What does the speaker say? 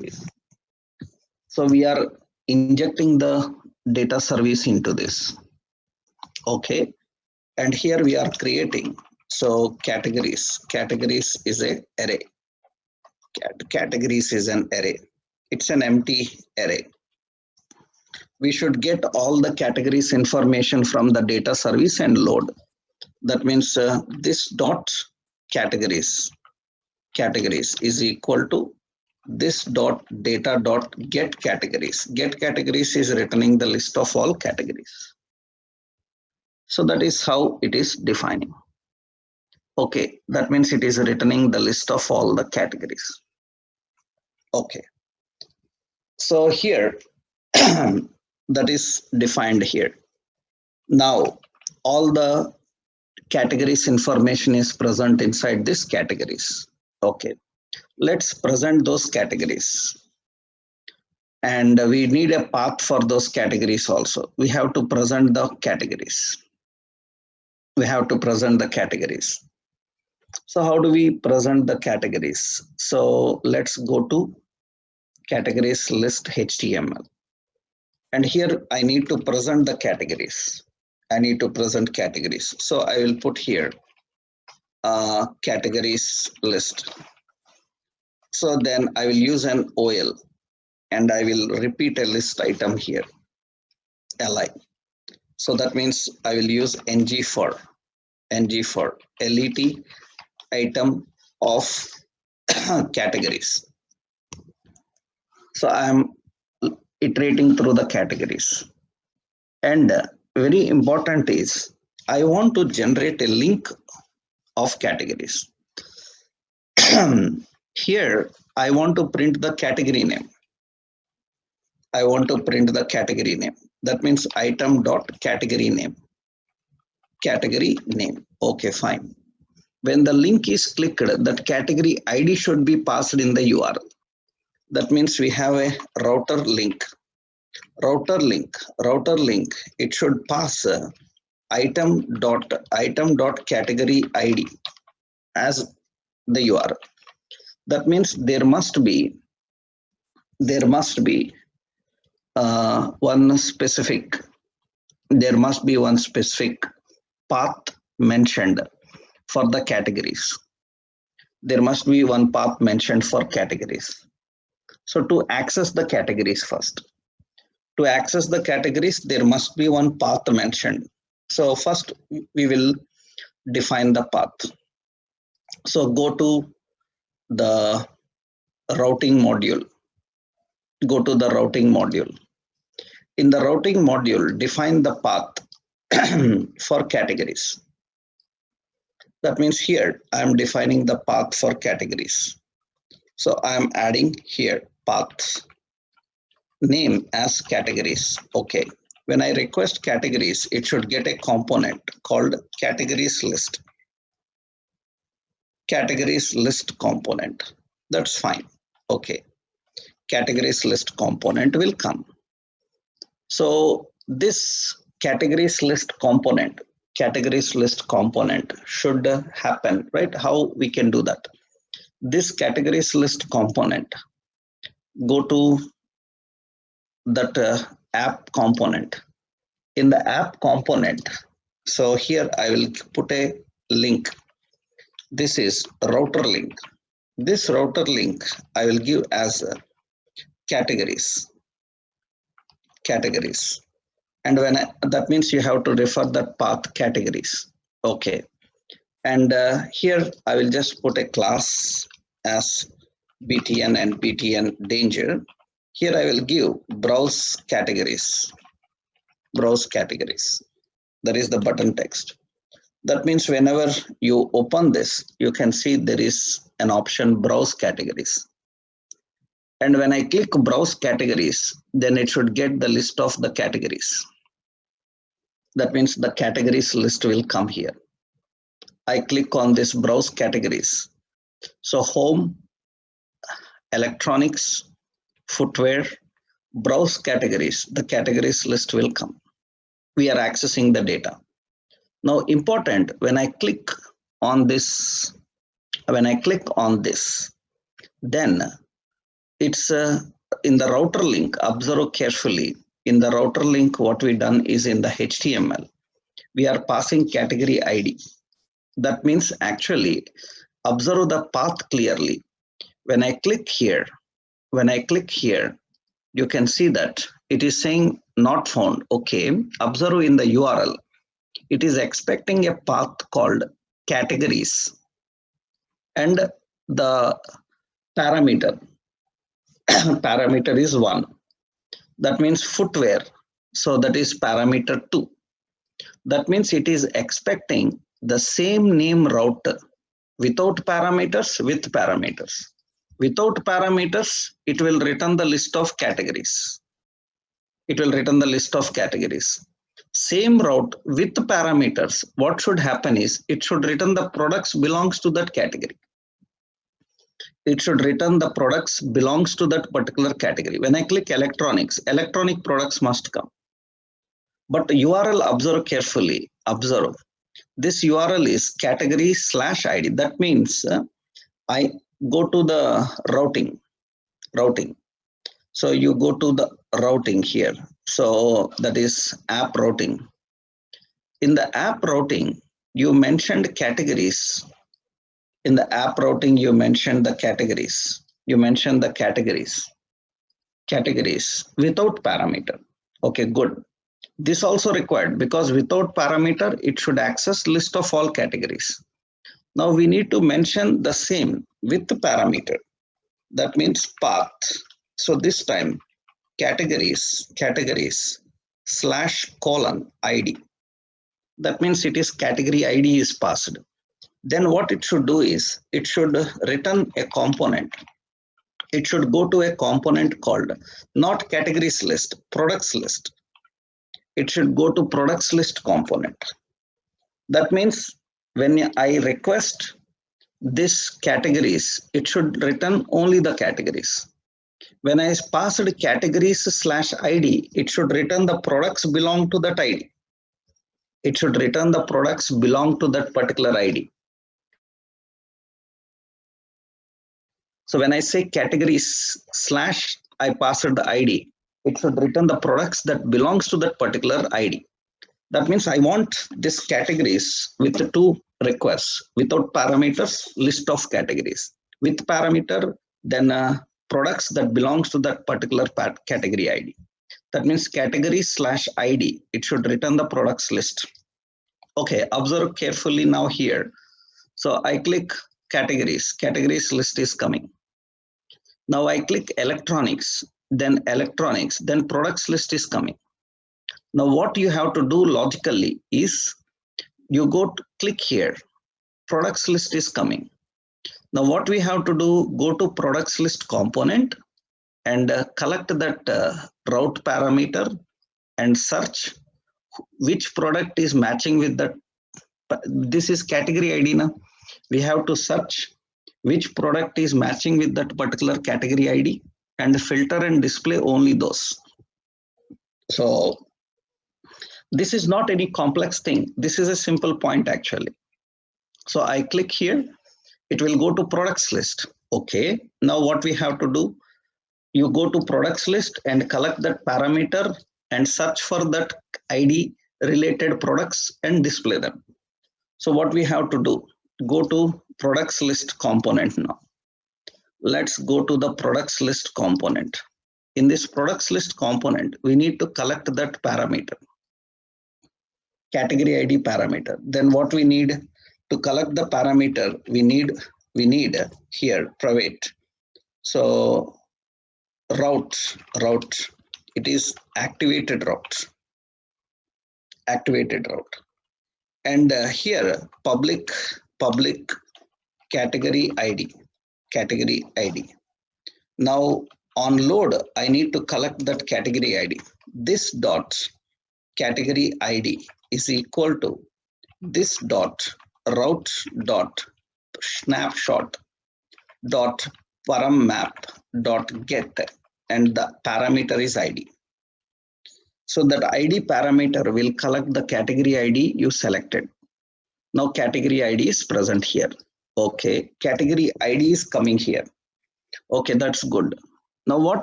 service. So we are injecting the data service into this. Okay. And here we are creating. So categories is a array. Categories is an array. It's an empty array. We should get all the categories information from the data service and load. That means this dot categories is equal to this dot data dot get categories. Get categories is returning the list of all categories. So that is how it is defining. Okay, that means it is returning the list of all the categories. Okay, so here that is defined here. Now all the categories information is present inside this categories. Okay, let's present those categories. And we need a path for those categories also. We have to present the categories. We have to present the categories. So how do we present the categories? So let's go to categories list HTML. And here I need to present the categories. I need to present categories. So I will put here categories list. So then I will use an OL and I will repeat a list item here, li. So that means I will use ng for let item of categories. So I am iterating through the categories. And very important is I want to generate a link of categories. Here I want to print the category name. I want to print the category name. That means item dot category name. Category name. Okay, fine. When the link is clicked, that category ID should be passed in the URL. That means we have a router link. Router link. It should pass item dot category ID as the URL. That means there must be one specific path mentioned for the categories. There must be one path mentioned for categories. So to access the categories first. To access the categories, there must be one path mentioned. So first we will define the path. So go to the routing module. Go to the routing module. In the routing module, define the path for categories. That means here I am defining the path for categories. So I am adding here paths name as categories. Okay. When I request categories, it should get a component called categories list. Categories list component. That's fine. Okay. Categories list component will come. So this categories list component should happen, right? How we can do that? This categories list component, go to that app component. In the app component, so here I will put a link. This is router link. This router link I will give as categories. And when that means you have to refer that path categories. Okay. And here I will just put a class as btn and btn danger. Here I will give browse categories. That is the button text. That means whenever you open this, you can see there is an option browse categories. And when I click browse categories, then it should get the list of the categories. That means the categories list will come here. I click on this browse categories. So home, electronics, footwear, browse categories, the categories list will come. We are accessing the data. Now important, when I click on this, then it's in the router link. Observe carefully. In the router link, what we done is in the HTML, we are passing category ID. That means actually observe the path clearly. When I click here, you can see that it is saying not found. Okay, observe in the URL. It is expecting a path called categories and the parameter. Parameter is 1. That means footwear. So that is parameter 2. That means it is expecting the same name router without parameters, with parameters. Without parameters, it will return the list of categories. It will return the list of categories. Same route with parameters, what should happen is it should return the products belongs to that category. It should return the products belongs to that particular category. When I click electronics, electronic products must come. But URL, observe carefully, observe. This URL is category/ID. That means I go to the routing. So you go to the routing here. So that is app routing. In the app routing, you mentioned categories. In the app routing, you mentioned the categories. Categories without parameter. Okay, good. This also required because without parameter, it should access list of all categories. Now we need to mention the same with the parameter. That means path. So this time categories /:ID. That means it is category ID is passed. Then what it should do is it should return a component. It should go to a component called not categories list, products list. It should go to products list component. That means when I request this categories, it should return only the categories. When I passed categories/ID, it should return the products belong to that ID. It should return the products belong to that particular ID. So when I say categories/ I passed the ID, it should return the products that belongs to that particular ID. That means I want this categories with the 2 requests. Without parameters, list of categories. With parameter, then products that belongs to that particular category ID. That means category/ID, it should return the products list. Okay, observe carefully now here. So I click categories list is coming. Now I click electronics, then products list is coming. Now what you have to do logically is you click here, products list is coming. Now what we have to do, go to products list component and collect that route parameter and search which product is matching with that. This is category ID now. We have to search which product is matching with that particular category ID and filter and display only those. So this is not any complex thing. This is a simple point actually. So I click here, it will go to products list. Okay, now what we have to do, you go to products list and collect that parameter and search for that ID related products and display them. So what we have to do, go to products list component now. Let's go to the products list component. In this products list component, we need to collect that parameter, category ID parameter. Then what we need to collect the parameter, we need here private. So route, it is activated route. And here public category ID. Now on load, I need to collect that category ID. This dot category ID is equal to this dot route dot snapshot dot param map dot get, and the parameter is ID. So that ID parameter will collect the category ID you selected. Now category ID is present here. Okay, category ID is coming here. Okay, that's good. Now what